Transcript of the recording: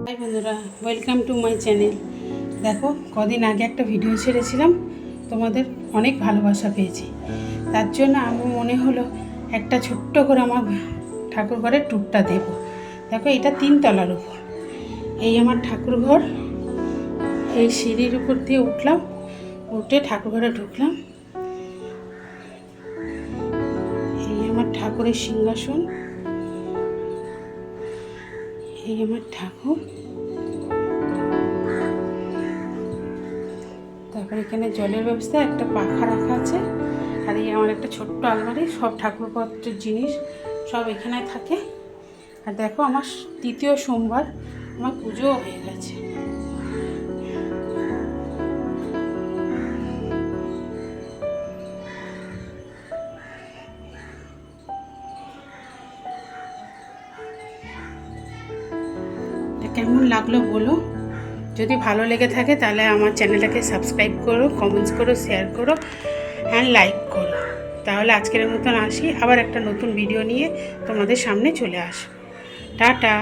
High বন্ধুরা, welcome to my channel. দেখো, কদিন আগে একটা ভিডিও ছেড়েছিলাম, তোমাদের অনেক ভালোবাসা পেয়েছি। তার জন্য আমার মনে হলো একটা ছোট্ট করে আমার ঠাকুর ঘরের ট্যুরটা দেব। দেখো, এটা 3 তলার উপর। এই আমার ঠাকুর ঘর। এই সিঁড়ির উপর দিয়ে উঠলাম, উঠে ঠাকুর ঘরে ঢুকলাম। এই আমার ঠাকুরের সিংহাসন, এই আমার ঠাকুর। তারপরে এখানে জলের ব্যবস্থা, একটা পাখা রাখা আছে। আর এই আমার একটা ছোট্ট আলমারি, সব ঠাকুরপত্রের জিনিস সব এখানে থাকে। আর দেখো, আমার 3য় সোমবার, আমার পুজোও হয়ে গেছে। কেমন লাগলো বলো। যদি ভালো লেগে থাকে তাহলে আমার চ্যানেলটাকে সাবস্ক্রাইব করো, কমেন্টস করো, শেয়ার করো অ্যান্ড লাইক করো। তাহলে আজকের মতন আসি, আবার একটা নতুন ভিডিও নিয়ে তোমাদের সামনে চলে আসবো। টাটা।